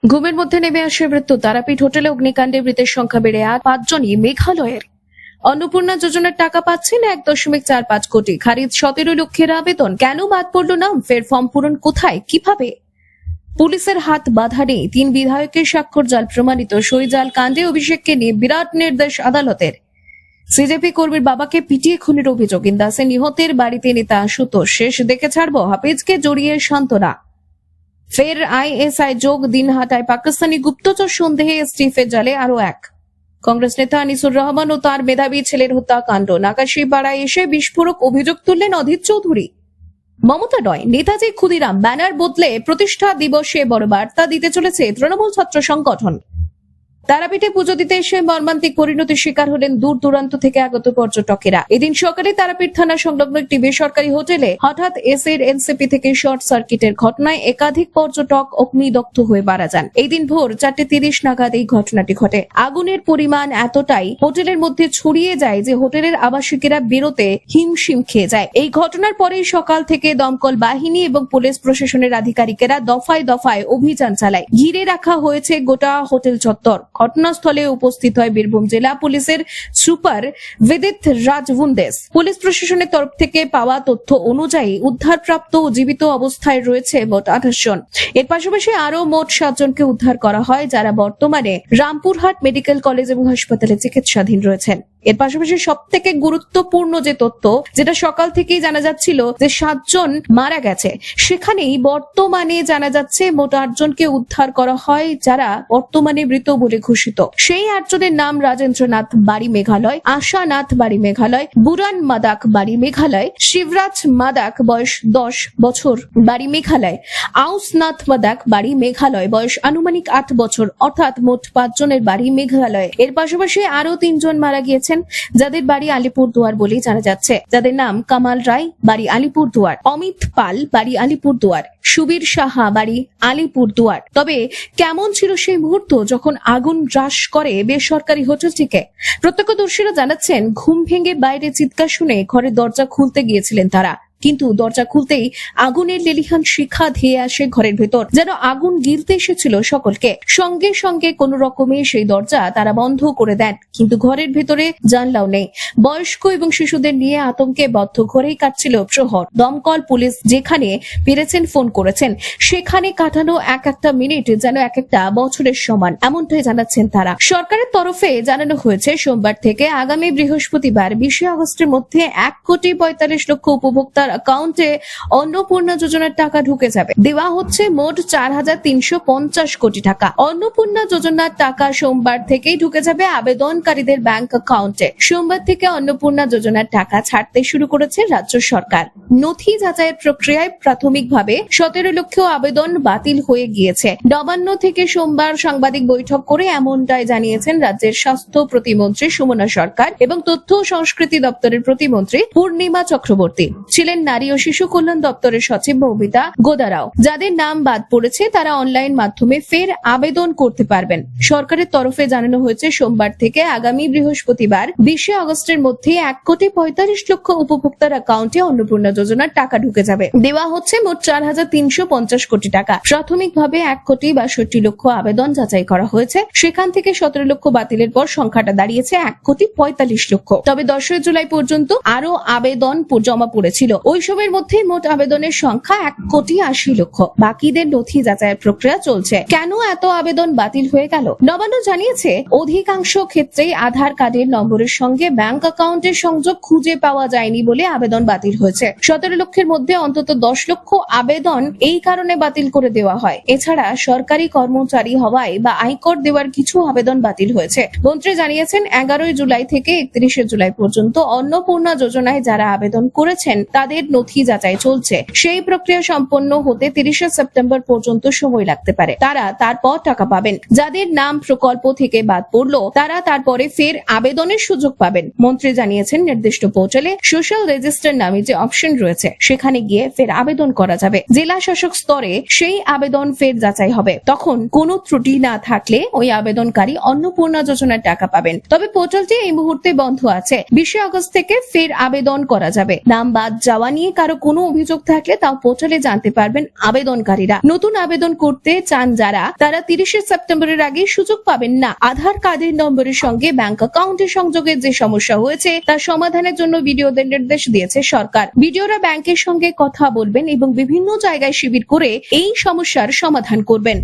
ঘুমের মধ্যে নেমে আসে মৃত্যু। তারাপীঠ হোটেলে অগ্নিকাণ্ডে মৃতের সংখ্যা বেড়ে আর 5 জনই মেঘালয়ের। অন্নপূর্ণা যোজনার টাকা পাচ্ছেন 1.45 কোটি। খারিজ 17 লক্ষের আবেদন। কেন বাদ পড়ল নাম? ফের ফর্ম পূরণ কোথায়, কিভাবে? পুলিশের হাত বাধা নেই। 3 বিধায়কের স্বাক্ষর জাল প্রমাণিত। সই জাল কাণ্ডে অভিষেককে নিয়ে বিরাট নির্দেশ আদালতের। সিজেপি কর্মীর বাবাকে পিটিয়ে খুনের অভিযোগ। ইন্দাসে নিহতের বাড়িতে নেতা আশুতোষ। শেষ দেখে ছাড়বো, হাফিজকে জড়িয়ে সান্ত্বনা। ফের আইএসআই যোগ। দিনহাটায় পাকিস্তানি গুপ্তচর সন্দেহে এসটিএফের জালে আরো এক। কংগ্রেস নেতা আনিসুর রহমান ও তার মেধাবী ছেলের হত্যাকাণ্ড। নাকাশিপাড়ায় এসে বিস্ফোরক অভিযোগ তুললেন অধীর চৌধুরী। মমতা নয়, নেতাজি ক্ষুদিরাম ব্যানার বদলে প্রতিষ্ঠা দিবসে বড় বার্তা দিতে চলেছে তৃণমূল ছাত্র সংগঠন। তারাপীঠে পুজো দিতে এসে মর্মান্তিক পরিণতির শিকার হলেন দূর দূরান্ত থেকে আগত পর্যটকেরা। এদিন সকালে তারাপীঠ থানা সংলগ্ন একটি বেসরকারি হোটেলে হঠাৎ এসির এনসিপি থেকে শর্ট সার্কিটের ঘটনায় একাধিক পর্যটক অগ্নিদগ্ধ হয়ে মারা যান। এই দিন ভোর 4:30 নাগাদ এই ঘটনাটি ঘটে। আগুনের পরিমাণ এতটাই হোটেলের মধ্যে ছড়িয়ে যায় যে হোটেলের আবাসিকেরা বেরোতে হিমশিম খেয়ে যায়। এই ঘটনার পরেই সকাল থেকে দমকল বাহিনী এবং পুলিশ প্রশাসনের আধিকারিকেরা দফায় দফায় অভিযান চালায়। ঘিরে রাখা হয়েছে গোটা হোটেল চত্বর। ঘটনাস্থলে উপস্থিত হয় বীরভূম জেলা পুলিশের সুপার বিদিত রাজবুন্দেস। পুলিশ প্রশাসনের তরফ থেকে পাওয়া তথ্য অনুযায়ী উদ্ধারপ্রাপ্ত ও জীবিত অবস্থায় রয়েছে মোট 28 জন। এর পাশাপাশি আরো মোট 7 জনকে উদ্ধার করা হয়, যারা বর্তমানে রামপুরহাট মেডিকেল কলেজ এবং হাসপাতালে চিকিৎসাধীন রয়েছেন। এর পাশাপাশি সব থেকে গুরুত্বপূর্ণ যে তথ্য, যেটা সকাল থেকেই জানা যাচ্ছিল যে 7 জন মারা গেছে, সেখানেই বর্তমানে জানা যাচ্ছে মোট 8 জনকে উদ্ধার করা হয়, যারা বর্তমানে মৃত বলে ঘোষিত। সেই 8 জনের নাম রাজেন্দ্রনাথ, বাড়ি মেঘালয়; আশানাথ, বাড়ি মেঘালয়; বুরান মাদাক, বাড়ি মেঘালয়; শিবরাজ মাদাক, বয়স 10 বছর, বাড়ি মেঘালয়; আউসনাথ মাদাক, বাড়ি মেঘালয়, বয়স আনুমানিক 8 বছর। অর্থাৎ মোট 5 জনের বাড়ি মেঘালয়। এর পাশাপাশি আরো 3 জন মারা গিয়েছে, যাদের বাড়ি আলিপুরদুয়ার বলেই জানা যাচ্ছে, যাদের নাম কামাল রায়, বাড়ি আলিপুরদুয়ার; অমিত পাল, বাড়ি আলিপুরদুয়ার; সুবীর সাহা, বাড়ি আলিপুরদুয়ার। তবে কেমন ছিল সেই মুহূর্ত যখন আগুন গ্রাস করে বেসরকারি হোটেলটিকে? প্রত্যক্ষদর্শীরা জানাচ্ছেন, ঘুম ভেঙে বাইরে চিৎকার শুনে ঘরের দরজা খুলতে গিয়েছিলেন তারা, কিন্তু দরজা খুলতেই আগুনের লেলিহান শিখা ধেয়ে আসে ঘরের ভেতর, যেন আগুন গিলতে এসেছিল সকলকে। সঙ্গে সঙ্গে কোন রকমে সেই দরজা তারা বন্ধ করে দেন, কিন্তু ঘরের ভেতরে জানলাও নেই। বয়স্ক এবং শিশুদের নিয়ে আতঙ্কে বদ্ধ ঘরেই কাটছিল প্রহর। দমকল, পুলিশ যেখানে পেরেছেন ফোন করেছেন, সেখানে কাটানো এক একটা মিনিট যেন এক একটা বছরের সমান, এমনটাই জানাচ্ছেন তারা। সরকারের তরফে জানানো হয়েছে, সোমবার থেকে আগামী বৃহস্পতিবার 20 আগস্টের মধ্যে 1,45,00,000 উপভোক্তার অ্যাকাউন্টে অন্নপূর্ণা যোজনার টাকা ঢুকে যাবে। দেওয়া হচ্ছে মোট 4,350 কোটি টাকা। অন্নপূর্ণা যোজনার টাকা সোমবার থেকেই ঢুকে যাবে আবেদনকারীদের ব্যাংক অ্যাকাউন্টে। সোমবার থেকে অন্নপূর্ণা যোজনার টাকা ছাড়তে শুরু করেছে রাজ্য সরকার। নথি যাচাইয়ের প্রক্রিয়ায় প্রাথমিকভাবে 17 লক্ষ আবেদন বাতিল হয়ে গিয়েছে। নবান্ন থেকে সোমবার সাংবাদিক বৈঠক করে এমনটাই জানিয়েছেন রাজ্যের স্বাস্থ্য প্রতিমন্ত্রী সুমনা সরকার এবং তথ্য ও সংস্কৃতি দপ্তরের প্রতিমন্ত্রী পূর্ণিমা চক্রবর্তী। ছিলেন নারী ও শিশু কল্যাণ দপ্তরের সচিব মৌমিতা গোদারাও। যাদের নাম বাদ পড়েছে তারা অনলাইন মাধ্যমে ফের আবেদন করতে পারবেন। সরকারের তরফে জানানো হয়েছে, সোমবার থেকে আগামী বৃহস্পতিবার 20 আগস্টের মধ্যে 1,45,00,000 উপভোক্তার অ্যাকাউন্টে অন্নপূর্ণা যোজনার টাকা ঢুকে যাবে। দেওয়া হচ্ছে মোট 4,350 কোটি টাকা। প্রাথমিকভাবে 1,62,00,000 আবেদন যাচাই করা হয়েছে। সেখান থেকে 17 লক্ষ বাতিলের পর সংখ্যাটা দাঁড়িয়েছে 1,45,00,000। তবে 10 জুলাই পর্যন্ত আরো আবেদন জমা পড়েছিল। ওই সময়ের মধ্যে মোট আবেদনের সংখ্যা 1,80,00,000। বাকিদের নথি যাচাইয়ের প্রক্রিয়া চলছে। কেন এত আবেদন বাতিল হয়ে গেল? নবান্ন জানিয়েছে, অধিকাংশ ক্ষেত্রেই আধার কার্ডের নম্বরের সঙ্গে ব্যাংক অ্যাকাউন্টের সংযোগ খুঁজে পাওয়া যায়নি বলে আবেদন বাতিল হয়েছে। 17 লক্ষের মধ্যে অন্তত 10 লক্ষ আবেদন এই কারণে বাতিল করে দেওয়া হয়। এছাড়া সরকারি কর্মচারী হওয়ায় বা আয়কর দেওয়ার কিছু আবেদন বাতিল হয়েছে। মন্ত্রী জানিয়েছেন, 11 জুলাই থেকে 31 জুলাই পর্যন্ত অন্নপূর্ণা যোজনায় যারা আবেদন করেছেন তাদের নথি যাচাই চলছে। সেই প্রক্রিয়া সম্পন্ন হতে 30 সেপ্টেম্বর পর্যন্ত সময় লাগতে পারে। তারা তারপর টাকা পাবেন। যাদের নাম প্রকল্প থেকে বাদ পড়লো তারা তারপরে ফের আবেদনের সুযোগ পাবেন। মন্ত্রী জানিয়েছেন, নির্দিষ্ট পোর্টালে সোশ্যাল রেজিস্টার নামে যে অপশন রয়েছে সেখানে গিয়ে ফের আবেদন করা যাবে। জেলা শাসক স্তরে সেই আবেদন ফের যাচাই হবে। তখন কোনো ত্রুটি না থাকলে ওই আবেদনকারী অন্নপূর্ণা যোজনার টাকা পাবেন। তবে পোর্টালটি এই মুহূর্তে বন্ধ আছে। 20 আগস্ট থেকে ফের আবেদন করা যাবে। নাম বাদ যাওয়া চাওয়া নিয়ে কারো কোনো অভিযোগ থাকলে তাও পোর্টালে জানতে পারবেন আবেদনকারীরা। নতুন আবেদন করতে চান যারা, তারা 30শে সেপ্টেম্বরের আগে সুযোগ পাবেন না। আধার কার্ডের নম্বরের সঙ্গে ব্যাংক অ্যাকাউন্টে সংযোগের যে সমস্যা হয়েছে তার সমাধানের জন্য বিডিওদের নির্দেশ দিয়েছে সরকার। বিডিওরা ব্যাংকের সঙ্গে কথা বলবেন এবং বিভিন্ন জায়গায় শিবির করে এই সমস্যার সমাধান করবেন।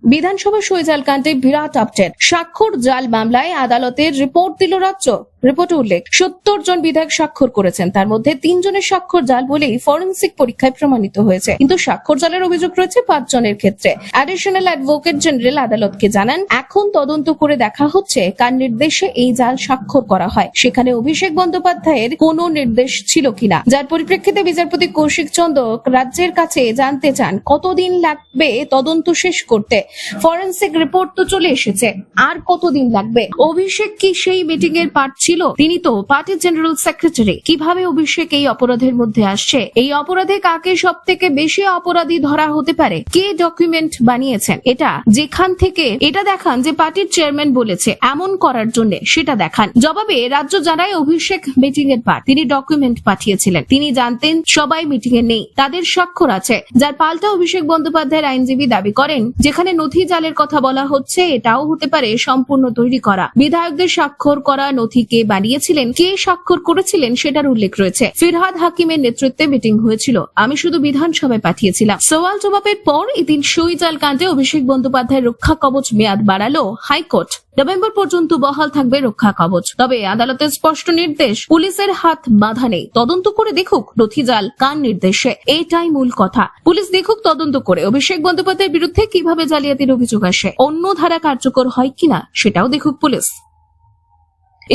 বিধানসভা সইজাল কাণ্ডে বিরাট আপডেট। স্বাক্ষর জাল মামলায় আদালতের রিপোর্ট দিল রাজ্য। রিপোর্টে উল্লেখ 70 জন বিধায়ক স্বাক্ষর করেছেন, তার মধ্যে 3 জনের স্বাক্ষর জাল বলেই ফরেনসিক পরীক্ষায় প্রমাণিত হয়েছে। কিন্তু স্বাক্ষর জালের অভিযোগ রয়েছে 5 জনের ক্ষেত্রে। অ্যাডিশনাল অ্যাডভোকেট জেনারেল আদালতকে জানান, এখন তদন্ত করে দেখা হচ্ছে কার নির্দেশে এই জাল স্বাক্ষর করা হয়, সেখানে অভিষেক বন্দ্যোপাধ্যায়ের কোনো নির্দেশ ছিল কিনা। যার পরিপ্রেক্ষিতে বিচারপতি কৌশিক চন্দ্র রাজ্যের কাছে জানতে চান কতদিন লাগবে তদন্ত শেষ করতে। ফরেনসিক রিপোর্ট তো চলে এসেছে, আর কতদিন লাগবে? অভিষেক কি সেই মিটিং এর পার্ট ছিল? তিনি তো পার্টির জেনারেল সেক্রেটারি। কিভাবে অভিষেক এই অপরাধের মধ্যে আসছে? এই অপরাধে কাকে সব থেকে বেশি অপরাধী ধরা হতে পারে? কে ডকুমেন্ট বানিয়েছেন? এটা যেখান থেকে এটা দেখান যে পার্টির চেয়ারম্যান বলেছে এমন করার জন্য, সেটা দেখান। জবাবে রাজ্য জানায় অভিষেক মিটিং এর পার্ট, তিনি ডকুমেন্ট পাঠিয়েছিলেন, তিনি জানতেন সবাই মিটিং এ নেই, তাদের স্বাক্ষর আছে। যার পাল্টা অভিষেক বন্দ্যোপাধ্যায়ের আইনজীবী দাবি করেন যেখানে নথি জালের কথা বলা হচ্ছে, এটাও হতে পারে সম্পূর্ণ তৈরি করা। বিধায়কদের স্বাক্ষর করা নথি কে বানিয়েছিলেন, কে স্বাক্ষর করেছিলেন সেটার উল্লেখ রয়েছে। ফিরহাদ হাকিমের নেতৃত্বে মিটিং হয়েছিল, আমি শুধু বিধানসভায় পাঠিয়েছিলাম। সওয়াল জবাবের পর এদিন সইজাল কাণ্ডে অভিষেক বন্দ্যোপাধ্যায়ের রক্ষা কবচ মেয়াদ বাড়ালো হাইকোর্ট। নভেম্বর পর্যন্ত বহাল থাকবে রক্ষা কবচ। তবে আদালতের স্পষ্ট নির্দেশ, পুলিশের হাত বাঁধা নেই, তদন্ত করে দেখুক নথি জাল কার নির্দেশে, এটাই মূল কথা। পুলিশ দেখুক, তদন্ত করে অভিষেক বন্দ্যোপাধ্যায়ের বিরুদ্ধে কিভাবে জালিয়াতির অভিযোগ আসে, অন্য ধারা কার্যকর হয় কিনা সেটাও দেখুক পুলিশ।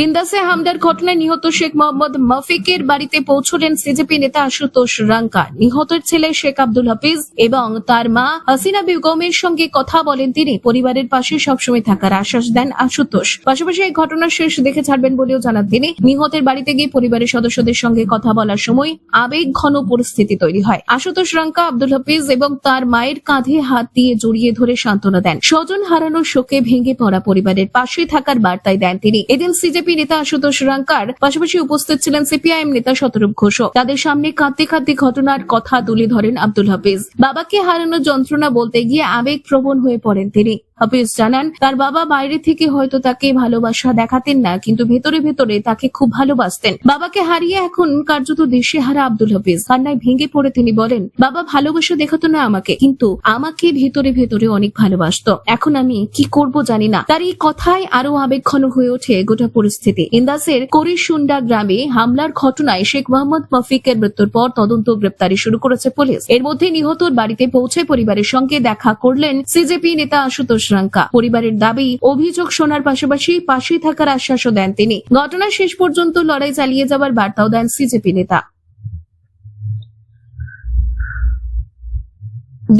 ইন্দাসে হামলার ঘটনায় নিহত শেখ মোহাম্মদ মফিকের বাড়িতে পৌঁছলেন সিজেপি নেতা আশুতোষ রাঙ্কা। নিহতের ছেলে শেখ আব্দুল হাফিজ এবং তার মা হাসিনা বেগমের সঙ্গে কথা বলেন তিনি। পরিবারের পাশে সবসময় থাকার আশ্বাস দেন আশুতোষ। পাশাপাশি এই ঘটনার শেষ দেখে ছাড়বেন বলেও জানান তিনি। নিহতের বাড়িতে গিয়ে পরিবারের সদস্যদের সঙ্গে কথা বলার সময় আবেগ ঘন পরিস্থিতি তৈরি হয়। আশুতোষ রাঙ্কা আব্দুল হাফিজ এবং তার মায়ের কাঁধে হাত দিয়ে জড়িয়ে ধরে সান্ত্বনা দেন। স্বজন হারানোর শোকে ভেঙে পড়া পরিবারের পাশে থাকার বার্তায় দেন তিনি। এদিন সিজেপি নেতা আশুতোষ রাঙ্কার পাশাপাশি উপস্থিত ছিলেন সিপিআইএম নেতা শতরূপ ঘোষ। তাদের সামনে কাঁদতে কাঁদতে ঘটনার কথা তুলে ধরেন আব্দুল হাফিজ। বাবাকে হারানোর যন্ত্রণা বলতে গিয়ে আবেগপ্রবণ হয়ে পড়েন তিনি। হাফিজ জানান, তার বাবা বাইরে থেকে হয়তো তাকে ভালোবাসা দেখাতেন না, কিন্তু ভেতরে ভেতরে তাকে খুব ভালোবাসতেন। বাবাকে হারিয়ে এখন কার্যত দেশে হারা আব্দুল হাফিজ কান্নায় ভেঙে পড়ে তিনি বলেন, বাবা ভালোবাসা দেখাতো না আমাকে, কিন্তু আমাকে ভেতরে ভেতরে অনেক ভালোবাসতো। এখন আমি কি করব জানি না। তার এই কথায় আরো আবেগঘন হয়ে ওঠে গোটা পরিস্থিতি। ইন্দাসের করিসুন্ডা গ্রামে হামলার ঘটনায় শেখ মোহাম্মদ মফিকের মৃত্যুর পর তদন্ত গ্রেপ্তারি শুরু করেছে পুলিশ। এর মধ্যে নিহতর বাড়িতে পৌঁছে পরিবারের সঙ্গে দেখা করলেন সিজেপি নেতা আশুতোষ রাঙ্কা। পরিবারের দাবি, অভিযোগ শোনার পাশাপাশি পাশে থাকার আশ্বাসও দেন তিনি। ঘটনার শেষ পর্যন্ত লড়াই চালিয়ে যাওয়ার বার্তাও দেন সিজেপি নেতা।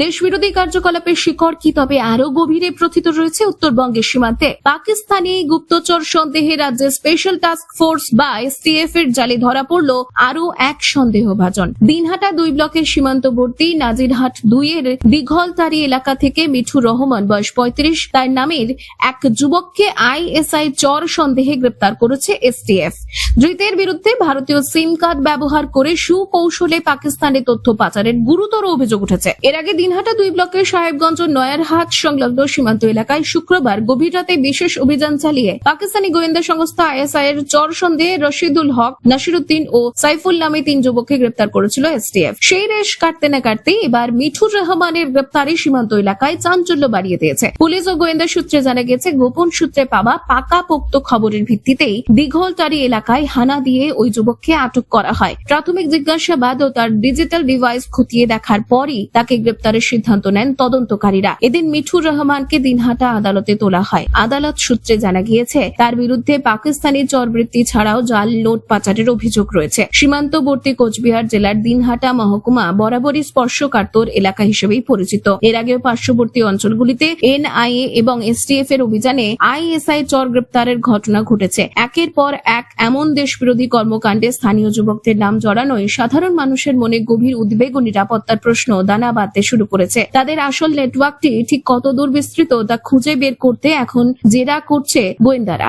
দেশবিরোধী কার্যকলাপের শিকড় কি তবে আরো গভীরে প্রথিত রয়েছে উত্তরবঙ্গের সীমান্তে? পাকিস্তানি গুপ্তচর সন্দেহে রাজ্যের স্পেশাল টাস্ক ফোর্স বা এসটিএফ এর জালে ধরা পড়ল আরো এক সন্দেহভাজন। দিনহাটা 2 ব্লকের সীমান্তবর্তী নাজিরহাট 2 এর দিঘলতারি এলাকা থেকে মিঠুর রহমান বয়স 35 তার নামের এক যুবককে আইএসআই চর সন্দেহে গ্রেপ্তার করেছে এসটিএফ। ধৃতের বিরুদ্ধে ভারতীয় সিম কার্ড ব্যবহার করে সুকৌশলে পাকিস্তানে তথ্য পাচারের গুরুতর অভিযোগ উঠেছে। এর আগে দিনহাটা 2 ব্লকের সাহেবগঞ্জ ও নয়ারহাট সংলগ্ন সীমান্ত এলাকায় শুক্রবার গভীর রাতে বিশেষ অভিযান চালিয়ে পাকিস্তানি গোয়েন্দা সংস্থা আইএসআই এর চর সন্দেহে রশিদুল হক, নাসিরউদ্দিন ও সাইফুল নামে 3 যুবককে গ্রেপ্তার করেছিল এসটিএফ। সেই রেশ কাটতে না কাটতে এবার মিঠুর রহমানের গ্রেপ্তারি সীমান্ত এলাকায় চাঞ্চল্য বাড়িয়ে দিয়েছে। পুলিশ ও গোয়েন্দা সূত্রে জানা গেছে, গোপন সূত্রে পাওয়া পাকাপোক্ত খবরের ভিত্তিতেই দিঘলতারি এলাকায় হানা দিয়ে ওই যুবককে আটক করা হয়। প্রাথমিক জিজ্ঞাসাবাদ ও তার ডিজিটাল ডিভাইস খতিয়ে দেখার পরই তাকে গ্রেপ্তারের সিদ্ধান্ত নেন তদন্তকারীরা। এদিন মিঠুর রহমানকে দিনহাটা আদালতে তোলা হয়। আদালত সূত্রে জানা গিয়েছে, তার বিরুদ্ধে পাকিস্তানি চরবৃত্তি ছাড়াও জাল নোট পাচারের অভিযোগ রয়েছে। সীমান্তবর্তী কোচবিহার জেলার দিনহাটা মহকুমা বরাবরই স্পর্শকাতর এলাকা হিসেবেই পরিচিত। এর আগেও পার্শ্ববর্তী অঞ্চলগুলিতে এনআইএ এবং এসটিএফ এর অভিযানে আইএসআই চর গ্রেপ্তারের ঘটনা ঘটেছে। একের পর এক এমন দেশবিরোধী কর্মকাণ্ডে স্থানীয় যুবকদের নাম জড়ানোয় সাধারণ মানুষের মনে গভীর উদ্বেগ ও নিরাপত্তার প্রশ্ন দানা বাঁধতে শুরু করেছে। তাদের আসল নেটওয়ার্কটি ঠিক কত দূর বিস্তৃত তা খুঁজে বের করতে এখন জেরা করছে গোয়েন্দারা।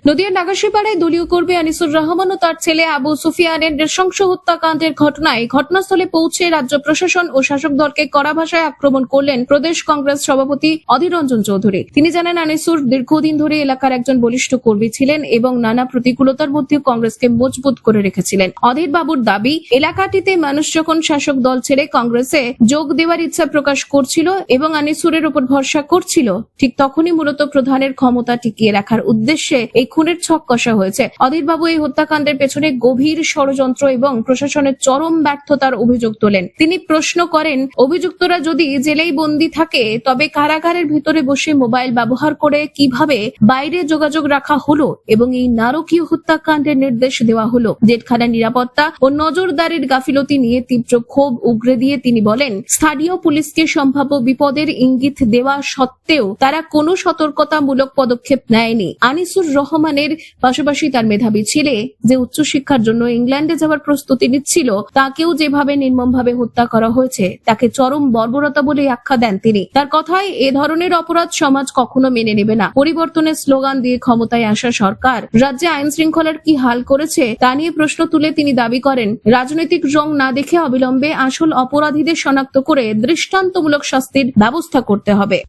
নদিয়ার নাগাশিপাড়ায় দলীয় কর্মী আনিসুর রহমান ও তার ছেলে আবু সুফিয়ানের নৃশংস হত্যাকাণ্ডের ঘটনায় ঘটনাস্থলে পৌঁছে রাজ্য প্রশাসন ও শাসক দলকে কড়া ভাষায় আক্রমণ করলেন প্রদেশ কংগ্রেস সভাপতি অধীর রঞ্জন চৌধুরী। তিনি জানান, আনিসুর দীর্ঘদিন ধরে এলাকার একজন বলিষ্ঠ কর্মী ছিলেন এবং নানা প্রতিকূলতার মধ্যে কংগ্রেসকে মজবুত করে রেখেছিলেন। অধীর বাবুর দাবি, এলাকাটিতে মানুষ যখন শাসক দল ছেড়ে কংগ্রেসে যোগ দেওয়ার ইচ্ছা প্রকাশ করছিল এবং আনিসুরের উপর ভরসা করছিল, ঠিক তখনই মূলত প্রধানের ক্ষমতা টিকিয়ে রাখার উদ্দেশ্যে এই খুনের ছক কষা হয়েছে। অধীরবাবু এই হত্যাকাণ্ডের পেছনে গভীর ষড়যন্ত্র এবং প্রশাসনের চরম ব্যর্থতার অভিযোগ তোলেন। তিনি প্রশ্ন করেন, অভিযুক্তরা যদি জেলেই বন্দী থাকে তবে কারাগারের ভিতরে বসে মোবাইল ব্যবহার করে কিভাবে বাইরে যোগাযোগ রাখা হলো এবং এই নারকীয় হত্যাকাণ্ডের নির্দেশ দেওয়া হলো। জেলখানার নিরাপত্তা ও নজরদারির গাফিলতি নিয়ে তীব্র ক্ষোভ উগরে দিয়ে তিনি বলেন, স্থানীয় পুলিশকে সম্ভাব্য বিপদের ইঙ্গিত দেওয়া সত্ত্বেও তারা কোনো সতর্কতামূলক পদক্ষেপ নেয়নি। আনিসুর রহমানের পাশাপাশি তার মেধাবী ছেলে যে উচ্চশিক্ষার জন্য ইংল্যান্ডে যাওয়ার প্রস্তুতি নিচ্ছিল, তাকেও যেভাবে নির্মমভাবে হত্যা করা হয়েছে তাকে চরম বর্বরতা বলে আখ্যা দেন তিনি। তার কথায়, এ ধরনের অপরাধ সমাজ কখনো মেনে নেবে না। পরিবর্তনের স্লোগান দিয়ে ক্ষমতায় আসা সরকার রাজ্যে আইন শৃঙ্খলার কি হাল করেছে তা নিয়ে প্রশ্ন তুলে তিনি দাবি করেন, রাজনৈতিক রং না দেখে অবিলম্বে আসল অপরাধীদের শনাক্ত করে দৃষ্টান্তমূলক শাস্তির ব্যবস্থা করতে হবে।